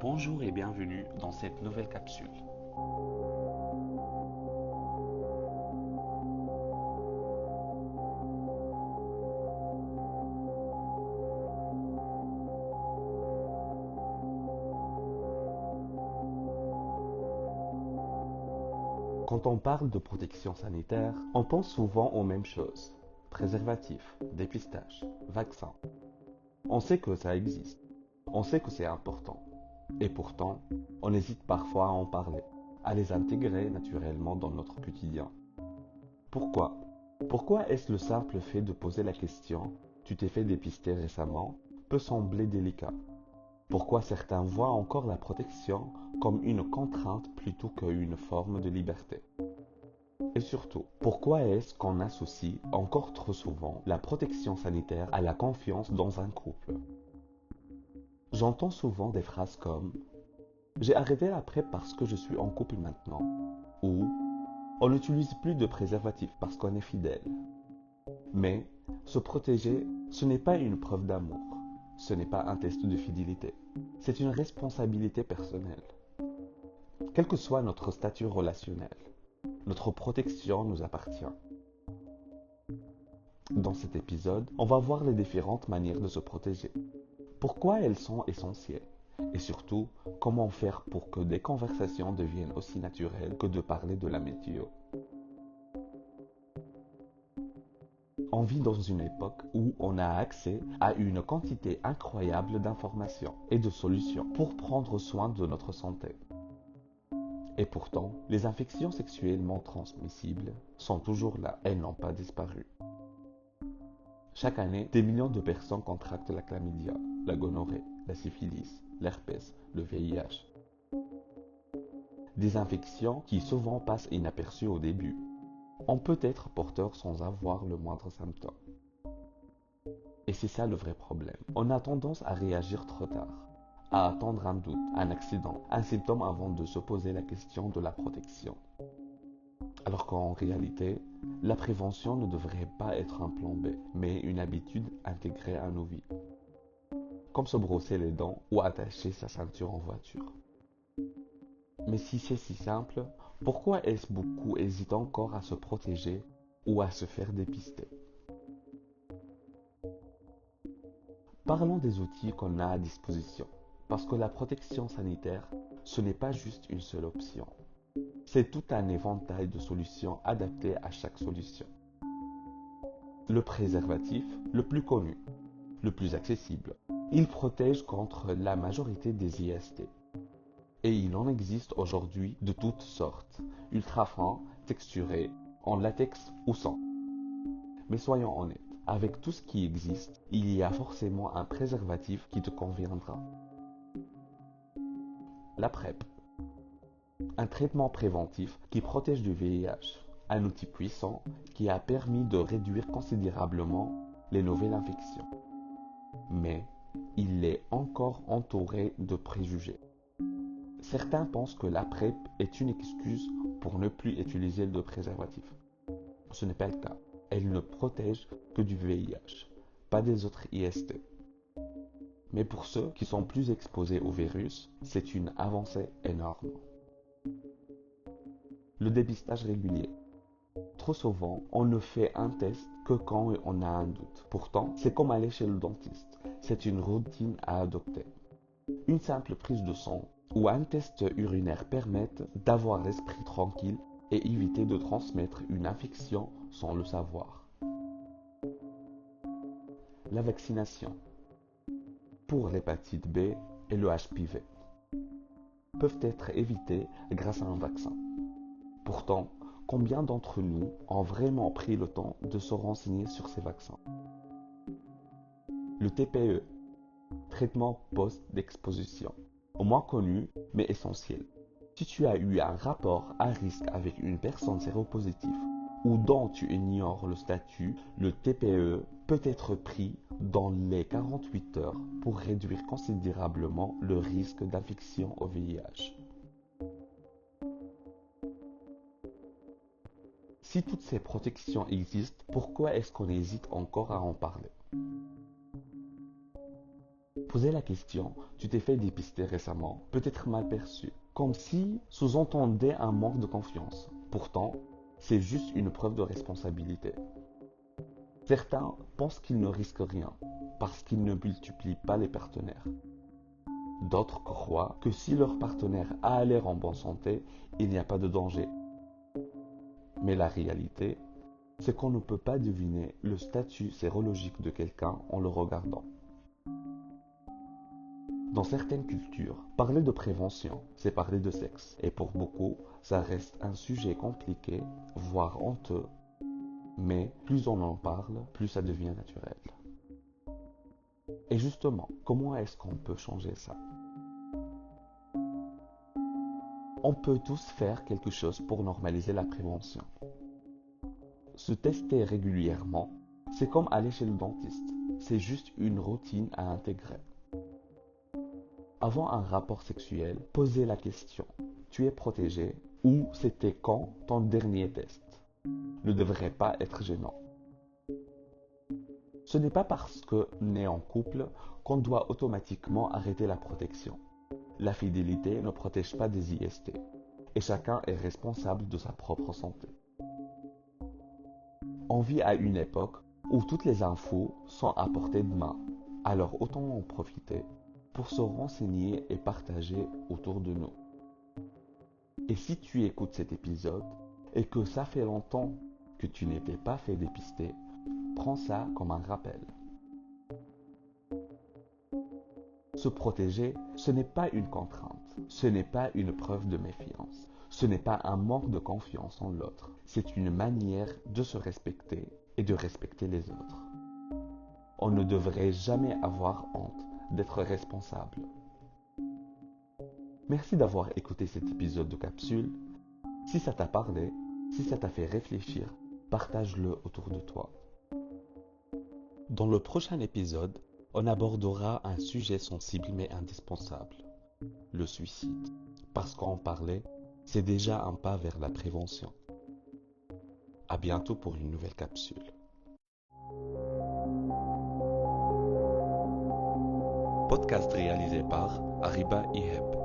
Bonjour et bienvenue dans cette nouvelle capsule. Quand on parle de protection sanitaire, on pense souvent aux mêmes choses. Préservatifs, dépistage, vaccins. On sait que ça existe. On sait que c'est important. Et pourtant, on hésite parfois à en parler, à les intégrer naturellement dans notre quotidien. Pourquoi? Pourquoi est-ce le simple fait de poser la question «Tu t'es fait dépister récemment?» peut sembler délicat? Pourquoi certains voient encore la protection comme une contrainte plutôt qu'une forme de liberté? Et surtout, pourquoi est-ce qu'on associe encore trop souvent la protection sanitaire à la confiance dans un couple? J'entends souvent des phrases comme «J'ai arrêté la PrEP parce que je suis en couple maintenant» ou «On n'utilise plus de préservatif parce qu'on est fidèle». Mais se protéger, ce n'est pas une preuve d'amour, ce n'est pas un test de fidélité, c'est une responsabilité personnelle. Quel que soit notre statut relationnel, notre protection nous appartient. Dans cet épisode, on va voir les différentes manières de se protéger, pourquoi elles sont essentielles, et surtout, comment faire pour que des conversations deviennent aussi naturelles que de parler de la météo. On vit dans une époque où on a accès à une quantité incroyable d'informations et de solutions pour prendre soin de notre santé. Et pourtant, les infections sexuellement transmissibles sont toujours là, elles n'ont pas disparu. Chaque année, des millions de personnes contractent la chlamydia, la gonorrhée, la syphilis, l'herpès, le VIH. Des infections qui souvent passent inaperçues au début. On peut être porteur sans avoir le moindre symptôme. Et c'est ça le vrai problème. On a tendance à réagir trop tard, à attendre un doute, un accident, un symptôme avant de se poser la question de la protection. Alors qu'en réalité, la prévention ne devrait pas être un plan B, mais une habitude intégrée à nos vies. Comme se brosser les dents ou attacher sa ceinture en voiture. Mais si c'est si simple, pourquoi est-ce beaucoup hésitent encore à se protéger ou à se faire dépister? Parlons des outils qu'on a à disposition, parce que la protection sanitaire, ce n'est pas juste une seule option. C'est tout un éventail de solutions adaptées à chaque solution. Le préservatif, le plus connu, le plus accessible, il protège contre la majorité des IST. Et il en existe aujourd'hui de toutes sortes, ultra fins, texturés, en latex ou sans. Mais soyons honnêtes, avec tout ce qui existe, il y a forcément un préservatif qui te conviendra. La PrEP, un traitement préventif qui protège du VIH, un outil puissant qui a permis de réduire considérablement les nouvelles infections. Mais il est encore entouré de préjugés. Certains pensent que la PrEP est une excuse pour ne plus utiliser de préservatif. Ce n'est pas le cas. Elle ne protège que du VIH, pas des autres IST. Mais pour ceux qui sont plus exposés au virus, c'est une avancée énorme. Le dépistage régulier. Trop souvent, on ne fait un test que quand on a un doute. Pourtant, c'est comme aller chez le dentiste. C'est une routine à adopter. Une simple prise de sang ou un test urinaire permettent d'avoir l'esprit tranquille et éviter de transmettre une infection sans le savoir. La vaccination pour l'hépatite B et le HPV peuvent être évités grâce à un vaccin. Pourtant, combien d'entre nous ont vraiment pris le temps de se renseigner sur ces vaccins? Le TPE, traitement post-exposition, au moins connu mais essentiel. Si tu as eu un rapport à risque avec une personne séropositive ou dont tu ignores le statut, le TPE peut être pris dans les 48 heures pour réduire considérablement le risque d'infection au VIH. Si toutes ces protections existent, pourquoi est-ce qu'on hésite encore à en parler? Poser la question, tu t'es fait dépister récemment, peut être mal perçu, comme si sous-entendait un manque de confiance. Pourtant, c'est juste une preuve de responsabilité. Certains pensent qu'ils ne risquent rien, parce qu'ils ne multiplient pas les partenaires. D'autres croient que si leur partenaire a l'air en bonne santé, il n'y a pas de danger. Mais la réalité, c'est qu'on ne peut pas deviner le statut sérologique de quelqu'un en le regardant. Dans certaines cultures, parler de prévention, c'est parler de sexe. Et pour beaucoup, ça reste un sujet compliqué, voire honteux. Mais plus on en parle, plus ça devient naturel. Et justement, comment est-ce qu'on peut changer ça? On peut tous faire quelque chose pour normaliser la prévention. Se tester régulièrement, c'est comme aller chez le dentiste. C'est juste une routine à intégrer. Avant un rapport sexuel, posez la question. Tu es protégé ou c'était quand ton dernier test? Ne devrait pas être gênant. Ce n'est pas parce qu'on est en couple qu'on doit automatiquement arrêter la protection. La fidélité ne protège pas des IST et chacun est responsable de sa propre santé. On vit à une époque où toutes les infos sont à portée de main, alors autant en profiter pour se renseigner et partager autour de nous. Et si tu écoutes cet épisode et que ça fait longtemps que tu n'étais pas fait dépister, prends ça comme un rappel. Se protéger, ce n'est pas une contrainte, ce n'est pas une preuve de méfiance, ce n'est pas un manque de confiance en l'autre, c'est une manière de se respecter et de respecter les autres. On ne devrait jamais avoir honte d'être responsable. Merci d'avoir écouté cet épisode de Capsule. Si ça t'a parlé, si ça t'a fait réfléchir, partage-le autour de toi. Dans le prochain épisode, on abordera un sujet sensible mais indispensable, le suicide. Parce qu'en parler, c'est déjà un pas vers la prévention. À bientôt pour une nouvelle capsule. Podcast réalisé par Ariba Iheb.